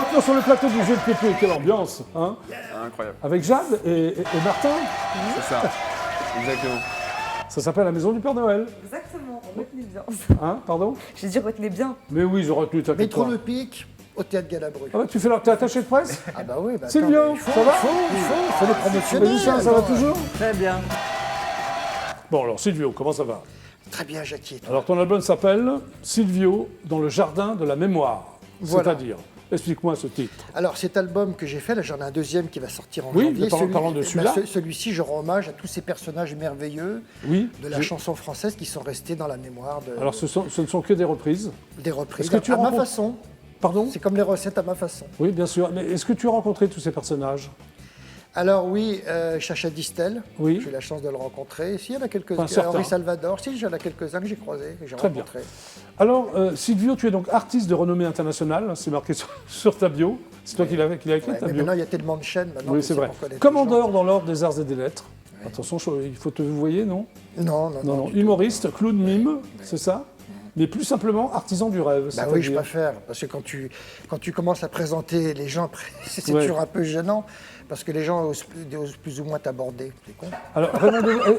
retour sur le plateau du jeu de Pépé, quelle ambiance, hein? Incroyable. Avec Jade et Martin. C'est ça. Exactement. Ça s'appelle la maison du Père Noël. Exactement, retenez bien. Hein, pardon? J'ai dit retenez bien. Mais oui, j'aurais tenu, t'inquiète Métro pas. Le Pic, au Théâtre Galabru. Ah bah, t'es attaché de presse? Ah bah oui, bah attends, Silvio, mais ça va? il faut les promotionner. Mélissa, ça va toujours? Très bien. Bon, alors Silvio, comment ça va? Très bien, Jackie. Alors ton album s'appelle Silvio dans le jardin de la mémoire. Voilà. C'est-à-dire, explique-moi ce titre. Alors cet album que j'ai fait, là j'en ai un deuxième qui va sortir en Oui, janvier. mais parlons de celui-là. Celui-ci, je rends hommage à tous ces personnages merveilleux Oui. de la chanson française qui sont restés dans la mémoire Alors ce ne sont que des reprises. des reprises. Est-ce que tu à ma rencontres- façon. Pardon? C'est comme les recettes à ma façon. Oui, bien sûr. Mais est-ce que tu as rencontré tous ces personnages? Alors oui, Chacha Distel, Oui. j'ai eu la chance de le rencontrer. Si, il y en a quelques-uns. Enfin, certains. Henri Salvador, si, il y en a quelques-uns que j'ai croisés, que j'ai Très bien. rencontrés. Alors, Silvio, tu es donc artiste de renommée internationale, c'est marqué sur ta bio. C'est toi qui l'as écrit Ouais, ta mais bio. maintenant, il y a tellement de chaînes. Maintenant, Oui, que c'est vrai. pour connaître les Commandeur dans l'ordre des arts et des lettres. Attention, il faut te vous voyez, non? gens. Non, Non, non. Humoriste, clown, mime, c'est ça? Mais plus simplement, artisan du rêve. Bah oui, je c'est-à-dire- préfère, parce que quand tu commences à présenter les gens, après, c'est Ouais. toujours un peu gênant, parce que les gens osent plus ou moins t'aborder. C'est con. Alors,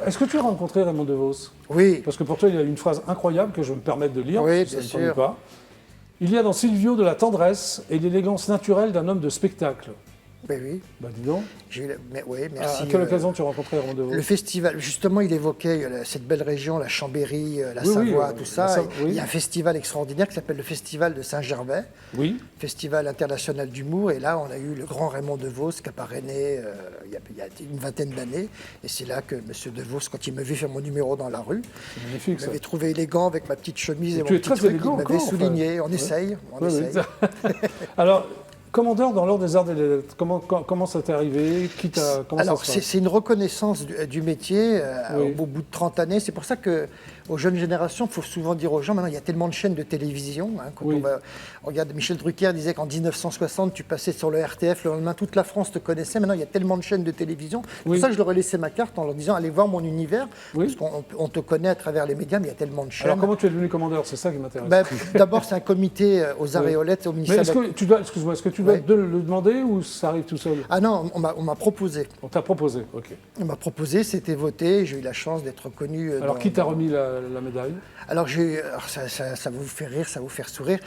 est-ce que tu as rencontré Raymond DeVos? Oui, Parce que pour toi, il y a une phrase incroyable que je vais me permettre de lire, Oui, si ça bien ne t'ennuie sûr. pas. Il y a dans Silvio de la tendresse et l'élégance naturelle d'un homme de spectacle. ben oui. Bah dis donc. Oui, merci. À quelle occasion tu as rencontré Raymond DeVos? Le festival, justement, il évoquait cette belle région, la Chambéry, la Oui, oui, Savoie, tout ça. oui. Il y a un festival extraordinaire qui s'appelle le Festival de Saint-Gervais, Oui. Festival international d'humour. Et là, on a eu le grand Raymond DeVos qui a parrainé il y a une vingtaine d'années. Et c'est là que M. DeVos, quand il me vit faire mon numéro dans la rue, C'est magnifique il ça. m'avait trouvé élégant avec ma petite chemise et Tu mon es petit très truc. élégant Il m'avait encore, souligné. enfin. On essaye, on Oui, oui. essaye. Alors, commandeur dans l'ordre des arts et des lettres, comment ça t'est arrivé? Comment Alors, ça se passe? c'est une reconnaissance du métier Oui. au bout de 30 années. C'est pour ça que aux jeunes générations, il faut souvent dire aux gens, maintenant, il y a tellement de chaînes de télévision. Hein, quand Oui. on regarde, Michel Drucker disait qu'en 1960, tu passais sur le RTF, le lendemain, toute la France te connaissait. Maintenant, il y a tellement de chaînes de télévision. C'est Oui. pour ça que je leur ai laissé ma carte en leur disant, allez voir mon univers, Oui. parce qu'on te connaît à travers les médias, mais il y a tellement de chaînes. Alors, comment tu es devenu commandeur? C'est ça qui m'intéresse. Ben, d'abord, c'est un comité aux aréolettes, au Mais ministère est-ce de la... que tu dois, excuse-moi, est-ce que tu dois Ouais. le demander ou ça arrive tout seul? Ah non, on m'a proposé. On t'a proposé, ok. On m'a proposé, c'était voté, j'ai eu la chance d'être reconnu. Alors, qui t'a remis la médaille? Alors, ça vous fait rire, ça vous fait sourire.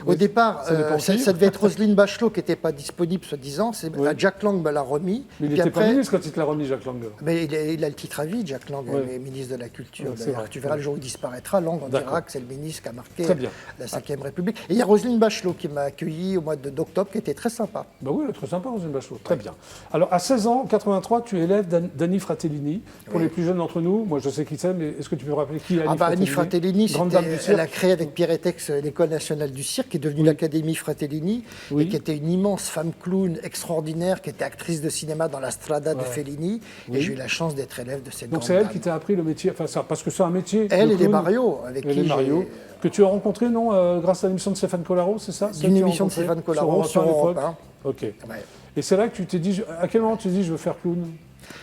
Au départ, ça dépend qui. ça devait être Roselyne Bachelot qui n'était pas disponible, soi-disant. Oui. Jack Lang me l'a remis. Mais il Puis n'était pas après- ministre quand il te l'a remis, Jacques Lang. mais il a le titre à vie, Jack Lang, Oui. il est ministre de la Culture. Oui, c'est d'ailleurs. vrai. Tu verras le jour où il disparaîtra, Lang, on D'accord. dira que c'est le ministre qui a marqué Très bien. la 5e République. Et il y a Roselyne Bachelot qui m'a accueilli au mois d'octobre, qui était très sympa. Bah oui, elle est très sympa, Roselyne Bachelot. Très bien. Alors, à 16 ans, en 83, tu es élève d'Annie Fratellini. Pour Oui. les plus jeunes d'entre nous, moi je sais qui c'est, mais est-ce que tu peux me rappeler qui est Annie Annie Fratellini, Grande dame du elle cirque. a créé avec Pierre Etex l'École nationale du cirque, qui est devenue l'Académie Fratellini, Oui. et qui était une immense femme clown extraordinaire, qui était actrice de cinéma dans La Strada de Ouais. Fellini. Oui. Et j'ai eu la chance d'être élève de cette Donc grande c'est elle dame. qui t'a appris le métier, enfin ça, parce que c'est un métier. Elle le et les clown. Mario, avec Et qui les Mario, que tu as rencontré, non, grâce à l'émission de Stéphane Collaro, c'est ça? Celle que D'une tu as émission de rencontrée Stéphane Collaro sur sur Europe 1 à Europe l'époque. 1. Ok. Ouais. Et c'est là que tu t'es dit, à quel moment tu t'es dit, je veux faire clown?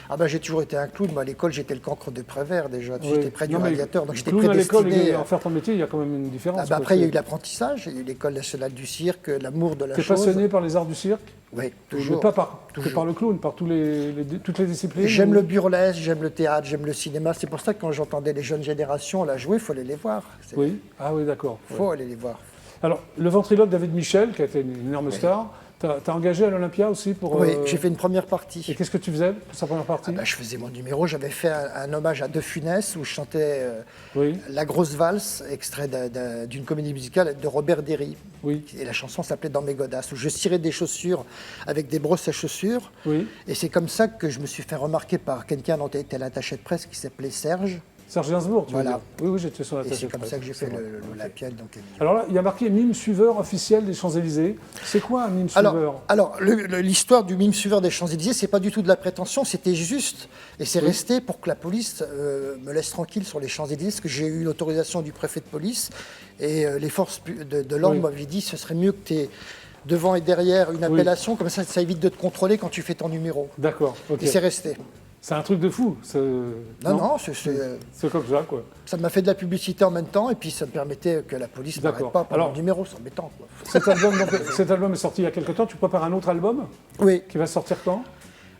Ah ben, j'ai toujours été un clown. Moi, à l'école, j'étais le cancre de Prévert déjà. Oui. J'étais près du Non, mais radiateur, donc j'étais clown à l'école prédestiné. et en faire ton métier, il y a quand même une différence. Ah ben, après, il y a eu l'apprentissage, il y a eu l'École nationale du cirque, l'amour de la Tu es chose. passionné par les arts du cirque? Oui, Mais toujours. pas que Toujours. par le clown, par toutes les disciplines? J'aime ou- le burlesque, j'aime le théâtre, j'aime le cinéma. C'est pour ça que quand j'entendais les jeunes générations la jouer, il faut aller les voir. Il Oui. Ah oui, d'accord. faut aller les voir. Alors, le ventriloque David Michel, qui a été une énorme star, t'as engagé à l'Olympia aussi pour... Oui, j'ai fait une première partie. Et qu'est-ce que tu faisais pour sa première partie? Ah bah, je faisais mon numéro, j'avais fait un hommage à De Funès où je chantais Oui, La Grosse Valse, extrait d'une comédie musicale de Robert Derry. oui, Et la chanson s'appelait Dans mes godasses, où je cirais des chaussures avec des brosses à chaussures. oui. Et c'est comme ça que je me suis fait remarquer par quelqu'un dont était l'attaché de presse qui s'appelait Serge. Serge Gainsbourg, tu veux Voilà. dire? Oui, oui, j'étais sur la Et tâche c'est de comme presse, ça que j'ai c'est fait vrai. l'Olympia. Donc, Alors là, il y a marqué mime suiveur officiel des Champs-Élysées. C'est quoi un mime suiveur? Alors, l'histoire du mime suiveur des Champs-Élysées, c'est pas du tout de la prétention, c'était juste. Et c'est resté pour que la police me laisse tranquille sur les Champs-Élysées, parce que j'ai eu l'autorisation du préfet de police. Et les forces de l'ordre Oui. m'avaient dit ce serait mieux que tu aies devant et derrière une appellation, comme ça évite de te contrôler quand tu fais ton numéro. D'accord, ok. Et c'est resté. C'est un truc de fou. Non, C'est comme ça, quoi. ça m'a fait de la publicité en même temps, et puis ça me permettait que la police ne m'arrête D'accord. pas pendant Alors- le numéro, c'est embêtant, quoi. Cet album est sorti il y a quelque temps. Tu prépares un autre album Oui, qui va sortir quand?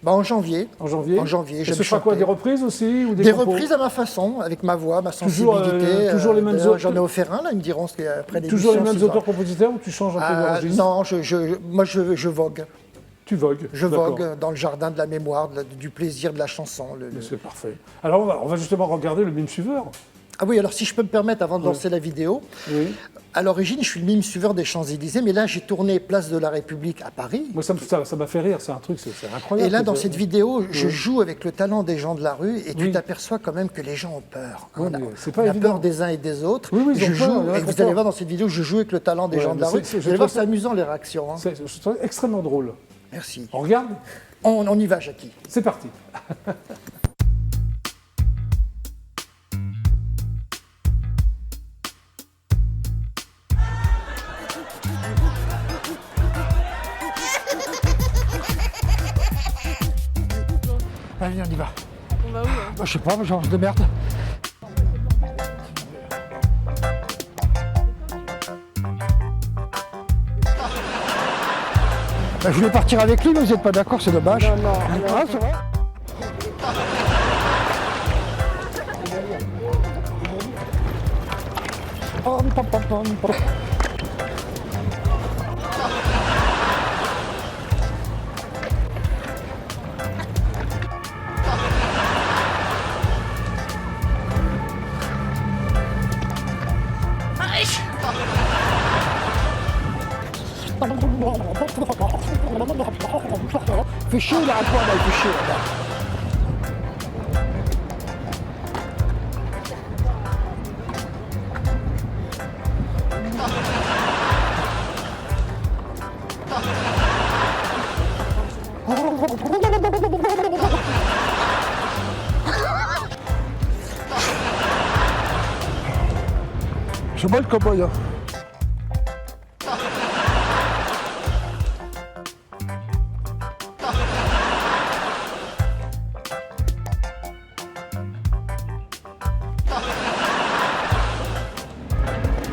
bah, en janvier. En janvier. En janvier, Et j'aime ce sera quoi? chanter. Des reprises aussi ou des Des compos? reprises à ma façon, avec ma voix, ma Toujours, sensibilité. toujours les mêmes d'ailleurs, auteurs. J'en ai offert un, là, ils me diront ce qu'il y a après l'émission. Toujours les mêmes s'ils ont- auteurs-compositeurs ou tu changes un peu de Ah, registre? non, moi je vogue. Tu vogues. Je D'accord. vogue dans le jardin de la mémoire, du plaisir de la chanson. Mais c'est parfait. Alors on va justement regarder le mime suiveur. Ah oui, alors si je peux me permettre, avant de lancer la vidéo, Oui. à l'origine, je suis le mime suiveur des Champs-Élysées, mais là, j'ai tourné Place de la République à Paris. Moi, ça m'a fait rire. C'est un truc, c'est incroyable. Et là, dans C'est- cette vidéo, je joue avec le talent des gens de la rue, et tu Oui. t'aperçois quand même que les gens ont peur. Oui, on a, mais c'est pas on a évident. peur des uns et des autres. Oui, oui, ils je ont peur, joue, il y en a et qui ont vous peur. allez voir dans cette vidéo, je joue avec le talent des Ouais, gens de la mais rue. je Vous allez voir, trouve c'est amusant les réactions. Hein. je trouve ça extrêmement drôle. Merci. On regarde? On y va, Jackie. C'est parti. Allez, on y va. On va où là Bah, je sais pas, mais genre de merde. Bah, je voulais partir avec lui, mais vous n'êtes pas d'accord, c'est dommage. Non, non, Ah, c'est vrai. Pom, pom, pom, pom, pom. Fais chier, il arrête pas, là, il fait chier, là. C'est moi le cowboy, hein.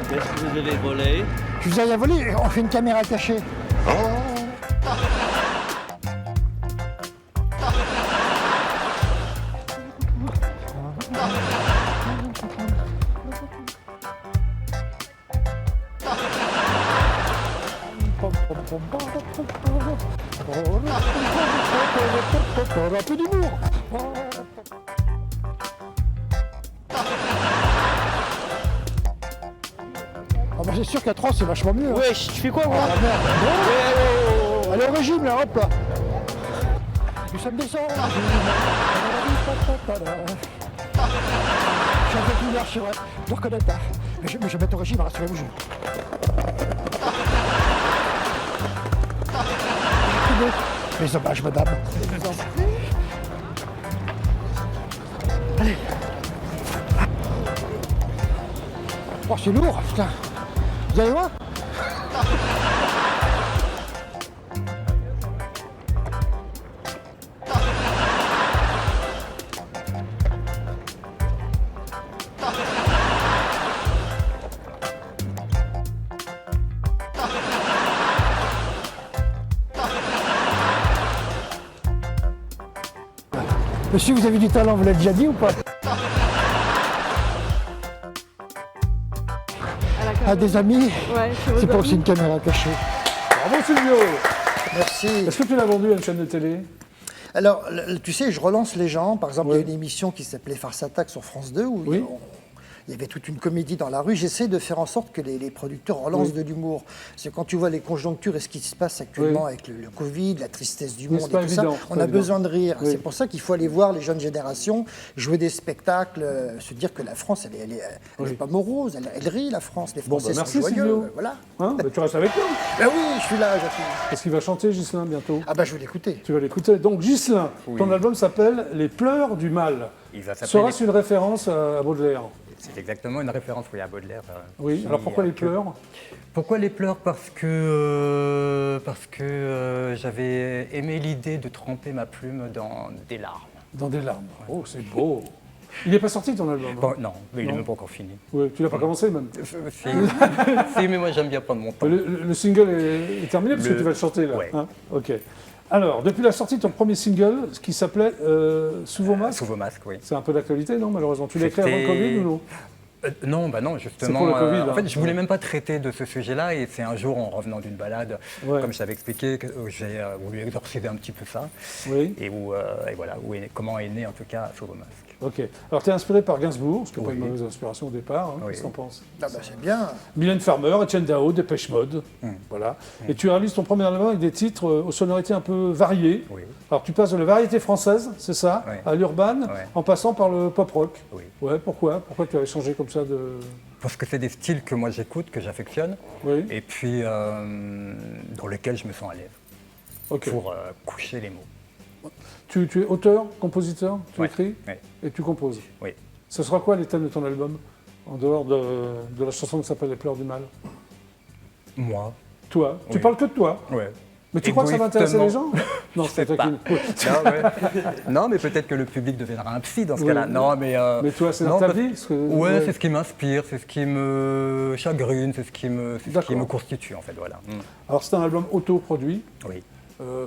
Qu'est-ce que vous avez volé? Je vous ai rien volé, on fait une caméra cachée. Un peu d'humour. Ah bah c'est sûr qu'à 3 c'est vachement mieux. Hein. Wesh, tu fais quoi moi? Ah merde. Bon. Allez au régime là, hop là. Nous sommes des anges. Je suis un peu plus large, c'est vrai. Je reconnais pas. Mais je vais mettre au régime, rassurez-vous. Les hommages, madame. Allez. Oh, c'est lourd, putain. Vous allez voir? Monsieur, vous avez du talent, vous l'avez déjà dit ou pas? À des amis, Ouais, c'est pas aussi une caméra cachée. Bravo Silvio. Merci. Est-ce que tu l'as vendu à une chaîne de télé? Alors, tu sais, je relance les gens. Par exemple, il y Oui. a une émission qui s'appelait Farce Attack sur France 2 où Oui. il y avait toute une comédie dans la rue. J'essaie de faire en sorte que les producteurs relancent Oui. de l'humour. Parce que quand tu vois les conjonctures et ce qui se passe actuellement Oui. avec le Covid, la tristesse du Mais monde c'est et pas tout évident, ça, c'est on pas a évident. besoin de rire. Oui. C'est pour ça qu'il faut aller voir les jeunes générations, jouer des spectacles, se dire que la France, elle est Oui. pas morose, elle rit, la France. Les Bon, Français bah, merci, sont joyeux. Silvio. Voilà. Hein? Bah, tu restes avec nous. Ben oui, je suis là, Jackie. Parce qu'il va chanter, Ghislain, bientôt. Ah bah je vais l'écouter. Tu vas l'écouter. Donc, Ghislain, Oui. ton album s'appelle Les pleurs du mal. Il va s'appeler. Sera-ce une référence à Baudelaire? C'est exactement une référence oui, à Baudelaire. Oui. qui Alors, pourquoi a les que- pleurs? Pourquoi les pleurs? Parce que j'avais aimé l'idée de tremper ma plume dans des larmes. Dans des larmes. Oh, c'est beau. Il n'est pas sorti ton album? Bon, non, mais il Non. n'est même pas encore fini. Oui, tu l'as pas commencé même. Si, si, mais moi j'aime bien prendre mon temps. Le single est terminé parce que tu vas le chanter là. Ouais. Hein, ok. Alors, depuis la sortie de ton premier single, ce qui s'appelait Sous vos masques, Sous vos masques, oui. c'est un peu d'actualité, non, malheureusement? Tu l'as écrit avant le C'était- Covid ou non? Non, bah non, justement. pour le Covid, en hein. fait, je voulais même pas traiter de ce sujet-là, et c'est un jour, en revenant d'une balade, Ouais. comme je t'avais expliqué, que j'ai voulu exorciser un petit peu ça, Oui. et voilà, comment est né en tout cas Sous vos masques. Ok. Alors, tu es inspiré par Gainsbourg, ce qui n'est pas Oui. une mauvaise inspiration au départ. Hein, Oui. Qu'est-ce que t'en penses? Ah bah, c'est bien. Mylène Farmer, Etienne Dao, Dépêche Mode. Voilà. Et tu réalises ton premier album avec des titres aux sonorités un peu variées. Oui. Alors, tu passes de la variété française, c'est ça, Ouais. à l'urban, Ouais. en passant par le pop rock. Oui. Ouais, pourquoi? Pourquoi tu avais changé comme ça de. Parce que c'est des styles que moi j'écoute, que j'affectionne, Oui. et puis dans lesquels je me sens à l'aise Ok. pour coucher les mots. Tu es auteur, compositeur, tu Ouais. écris Ouais. et tu composes. Oui. Ce sera quoi les thèmes de ton album, en dehors de la chanson qui s'appelle Les pleurs du mal? Moi. Toi, tu Oui. parles que de toi. Ouais. Mais tu crois que ça va intéresser les gens? Non, Je sais c'est pas. taquine. Non, non, mais peut-être que le public deviendra un psy dans ce Oui. cas-là. Non, mais. Mais toi, c'est non, dans ta parce- vie parce que- Ouais, c'est ce qui m'inspire, c'est ce qui me chagrine, c'est ce qui D'accord. me constitue en fait, voilà. Alors, c'est un album autoproduit. Oui.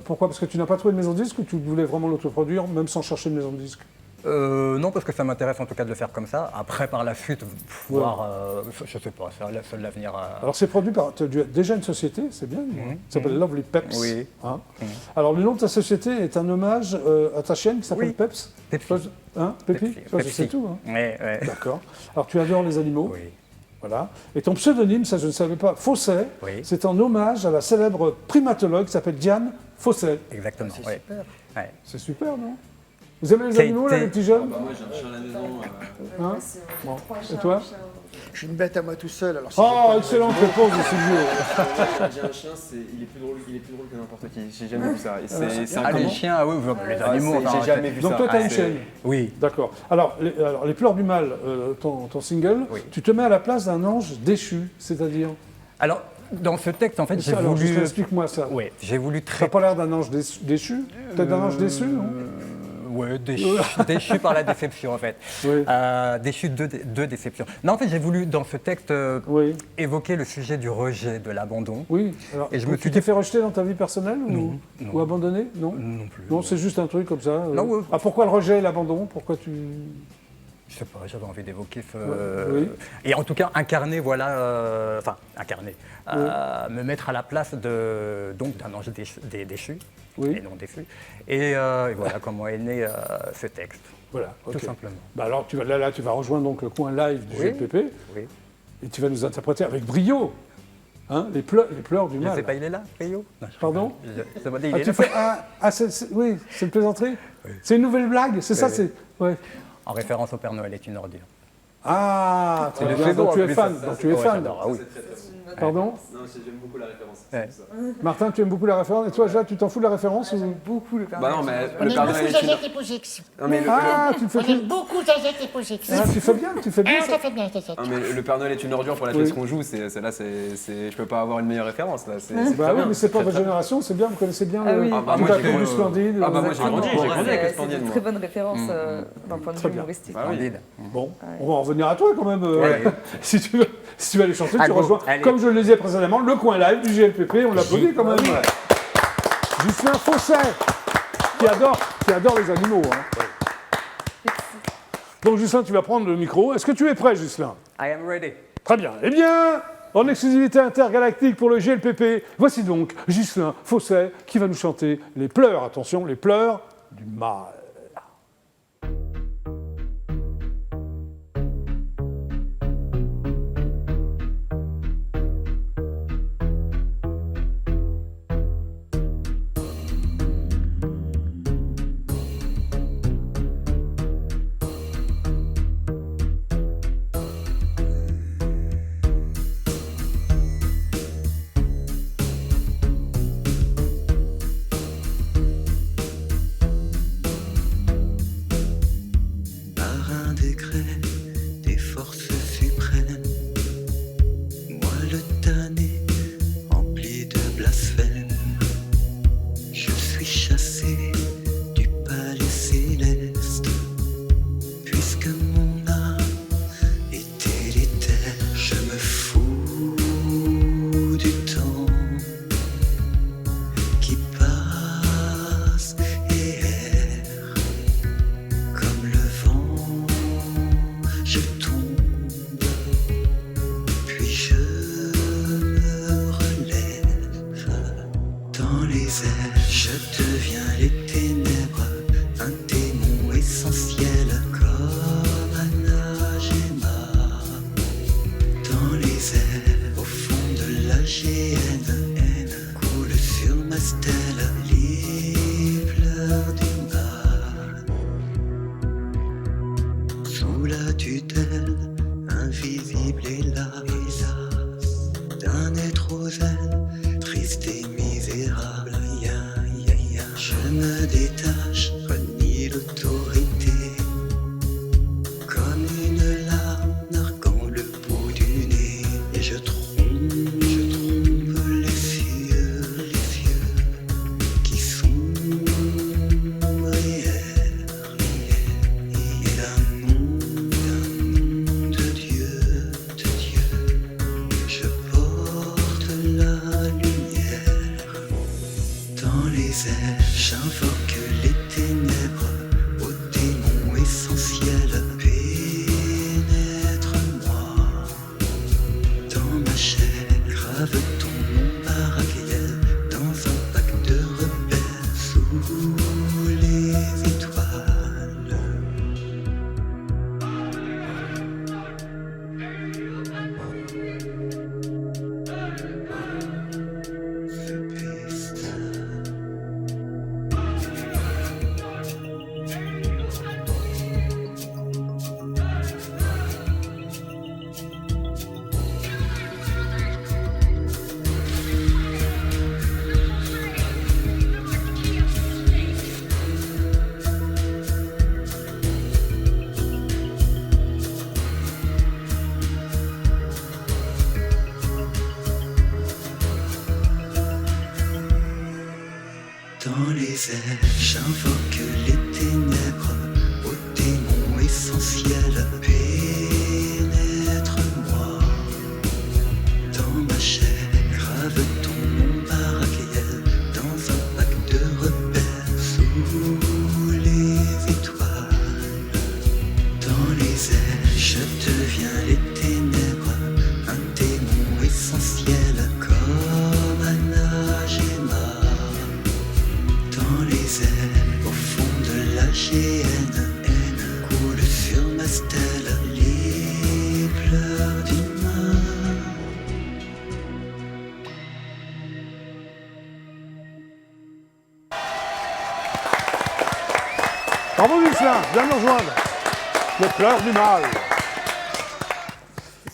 Pourquoi? Parce que tu n'as pas trouvé de maison de disque ou tu voulais vraiment l'autoproduire, même sans chercher de maison de disque? Non, parce que ça m'intéresse en tout cas de le faire comme ça. Après, par la suite, voir, je sais pas, ça, seul l'avenir. Alors, c'est produit par. Tu as déjà une société, c'est bien, ça s'appelle Lovely Peps. Oui. Hein. Alors, le nom de ta société est un hommage à ta chaîne qui s'appelle Oui. Peps. Pepsi. Toi, hein, Pépi? Pepsi. Toi, Pepsi. c'est tout. Hein. Ouais, ouais. D'accord. Alors, tu adores les animaux. Oui. Voilà. Et ton pseudonyme, ça je ne savais pas, Fosset, Oui. c'est en hommage à la célèbre primatologue qui s'appelle Diane Fosset. Exactement. C'est ouais. super. Ouais. C'est super, non? Vous aimez les T'es- animaux, là, t'es- les petits jeunes? Moi j'ai un chien à la maison. Hein C'est Bon. trois Et chats, toi? un chat. Je suis une bête à moi tout seul. Alors si Oh, j'ai pas de excellente raison- réponse de Silvio. J'ai un chien, il est plus drôle que n'importe qui. J'ai jamais vu ça. Et c'est un Ah, les comment chiens, ah oui, les Ah, animaux. c'est- enfin, J'ai jamais vu ça. Donc toi, tu as une c'est- chaîne. Oui. D'accord. Alors, les pleurs du mal, ton single, Oui. tu te mets à la place d'un ange déchu, c'est-à-dire... Alors, dans ce texte, en fait, j'ai Alors, voulu. explique-moi ça. Oui, j'ai voulu T'as très. pas l'air d'un ange déchu? Peut-être d'un ange déçu, non? Ouais, déchu par la déception en fait. Oui. Déchu de déception. Non, en fait, j'ai voulu dans ce texte Oui. évoquer le sujet du rejet, de l'abandon. Oui. Alors, Et je me tu suis t'es dit- fait rejeter dans ta vie personnelle Non, ou abandonné? Non. Non plus. Non, c'est juste un truc comme ça. Non, ouais. Ah, pourquoi le rejet et l'abandon? Pourquoi tu... Je sais pas, j'avais envie d'évoquer ce. Oui. Et en tout cas, incarner, voilà. Enfin, incarner. Me mettre à la place donc d'un ange déchu. Oui. Et non déchu. Et voilà comment est né ce texte. Voilà, Tout ok. simplement. Bah alors, tu vas rejoindre donc le coin live du Oui. GLPP Oui. et tu vas nous interpréter avec brio hein, les pleurs du Je mal. sais pas, il est là, Rio Non, je Pardon rigole. Je demandais, il Ah, est tu là. fais oui, c'est une plaisanterie. C'est une nouvelle blague, c'est ça, Oui. c'est ouais. En référence au Père Noël est une ordure. Ah, très le bien. pseudo, Donc en tu es plus, fan. ça, Donc tu es ouais, fan. j'adore, ah oui. Pardon. Non, j'aime beaucoup la référence. Ouais. c'est ça. Martin, tu aimes beaucoup la référence. Et toi, Jacques, tu t'en fous de la référence ou... Beaucoup le Père Bah non, Noël. mais le Père Noël est une. Jacette et Projection. Non, mais Ah, tu fais On aime beaucoup Jacette et Projection. Ah, tu fais bien Ah, ça. ça fait bien, Jacette. Non, mais le Père Noël est une ordure pour la Oui. pièce qu'on joue. Celle-là, je peux pas avoir une meilleure référence là. C'est Bah très oui, bien. mais c'est pas votre génération, c'est bien, vous connaissez bien Ah le oui. Ah bah tout moi, à j'ai fait grandi- du Splendide. Ah bah moi, j'ai grandi Exactement. avec le C'est Splendide, une moi. très bonne référence d'un point de Très vue bien. humoristique. Ah oui. Splendide. Bon, on va en revenir à toi quand même. Ouais. si tu veux aller chanter, tu Allô, rejoins, allez. comme je le disais précédemment, le coin live du GLPP, on l'applaudit quand même. Justin Fosset, qui adore les animaux. Hein. Donc Justin, tu vas prendre le micro. Est-ce que tu es prêt, Justin? I am ready. Très bien. Eh bien, en exclusivité intergalactique pour le GLPP, voici donc Justin Fosset qui va nous chanter les pleurs, attention, les pleurs du mal. GNN coulent sur ma stèle les fleurs du mal. Sous la tutelle invisible hélas d'un être aux ailes triste et misérable. Je me détache, renie l'autorité, comme une larme narguant le bout du nez. Et je trompe les cieux qui sont réels. Et l'amour de Dieu, je porte la lumière dans les airs. J'invoque les ténèbres, ô démon essentiel, pénètre-moi dans ma chair, grave ton nom Barakiel dans un pacte de rebelles sous les étoiles. Ce piste. Dans les airs, j'invoque les ténèbres, ô démon essentiel, pénètre-moi dans ma chair, grave ton nom Barakiel dans un pacte de rebelles sous les étoiles. Dans les airs, je deviens les ténèbres, un démon essentiel comme Anagema. Dans les airs, au fond de la GNN coulent sur ma stèle les pleurs du mal. Bravo Lucien, viens nous rejoindre. Les pleurs du mal.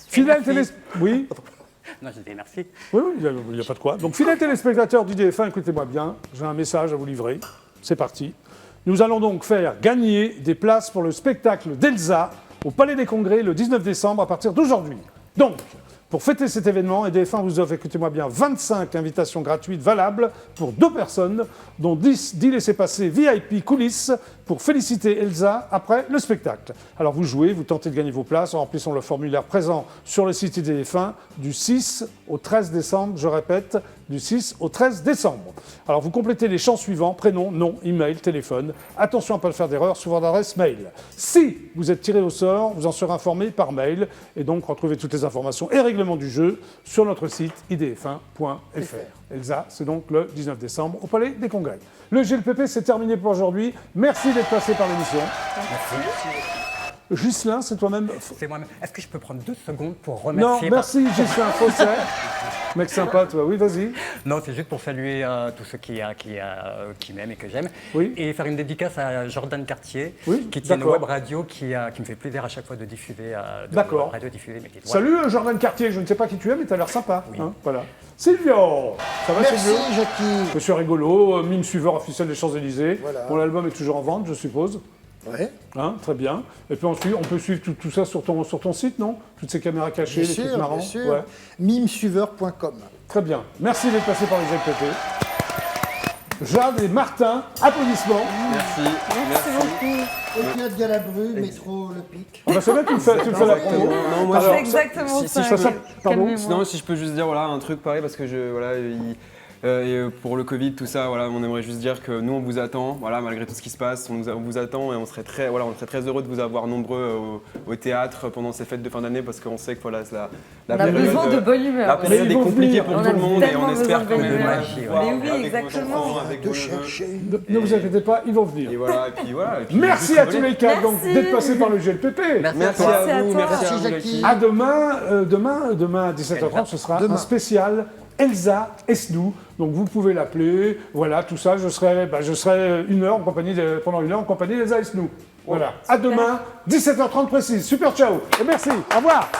Fidèle Oui, Non, je dis merci. oui, il n'y a pas de quoi. Donc, fidèles téléspectateurs du DF1, écoutez-moi bien, j'ai un message à vous livrer. C'est parti. Nous allons donc faire gagner des places pour le spectacle d'Elsa au Palais des Congrès le 19 décembre à partir d'aujourd'hui. Donc, pour fêter cet événement, EDF1 vous offre, écoutez-moi bien, 25 invitations gratuites valables pour 2 personnes, dont 10 laissez-passer VIP coulisses pour féliciter Elsa après le spectacle. Alors vous jouez, vous tentez de gagner vos places en remplissant le formulaire présent sur le site EDF1 du 6 au 13 décembre, je répète, du 6 au 13 décembre. Alors vous complétez les champs suivants, prénom, nom, email, téléphone. Attention à ne pas faire d'erreur sur votre adresse mail. Si vous êtes tiré au sort, vous en serez informé par mail et donc retrouvez toutes les informations et règlements du jeu sur notre site idf1.fr. Elsa, c'est donc le 19 décembre au Palais des Congrès. Le GLPP, c'est terminé pour aujourd'hui. Merci d'être passé par l'émission. Ghislain, c'est toi-même. C'est moi-même. Est-ce que je peux prendre 2 secondes pour Non, remercier... merci Ghislain Fosset. Mec sympa, toi. Oui, vas-y. Non, c'est juste pour saluer tous ceux qui m'aiment et que j'aime. Oui. Et faire une dédicace à Jordan Cartier, Oui, qui tient une d'accord. web radio qui me fait plaisir à chaque fois de diffuser, D'accord. radio-diffuser mes petites Salut Jordan Cartier, je ne sais pas qui tu es, mais tu as l'air sympa. Hein, voilà. Silvio, ça va Merci Silvio Jackie. Monsieur rigolo, mime suiveur officiel des Champs-Élysées. Voilà. Bon, l'album est toujours en vente, je suppose. Ouais. Hein, très bien. Et puis ensuite, on peut suivre tout ça sur ton site, non? Toutes ces caméras cachées, Bien les trucs sûr, marrants. bien sûr. Ouais. Mimesuiveur.com. Très bien. Merci d'être passé par les GLPP. Jade et Martin, applaudissements. Merci. Merci beaucoup. Au théâtre Galabru, métro Le Pic. On va se mettre, tu me fais la promo. Non, moi, Alors, C'est exactement si- ça. si je peux- pardon. Calmez-moi. Sinon, si je peux juste dire voilà, un truc pareil, parce que pour le Covid, tout ça, voilà, on aimerait juste dire que nous, on vous attend, voilà, malgré tout ce qui se passe, on vous attend et on serait très heureux de vous avoir nombreux au théâtre pendant ces fêtes de fin d'année, parce qu'on sait que voilà, c'est la On a période, besoin de bonne humeur. la période Mais est ils vont compliquée venir. pour On tout a le monde et tellement on espère besoin quand de même bonne humeur. pouvoir, Mais oui, avec exactement. vos enfants, avec De vos neveux. chercher. Ne vous inquiétez pas, ils vont venir. Et voilà, et puis voilà. et puis Merci juste à tous rigoler. les quatre donc, Merci. d'être passés par le GLPP. Merci Merci à à vous, toi. merci à Merci, vous, Jackie. Lucky. À demain, demain à 17h30, ce sera Demain. un spécial Elsa Esnou. Donc vous pouvez l'appeler, voilà, tout ça. Je serai pendant une heure en compagnie d'Elsa Esnou. Voilà. À demain, 17h30 précise. Super, ciao et merci. Au revoir.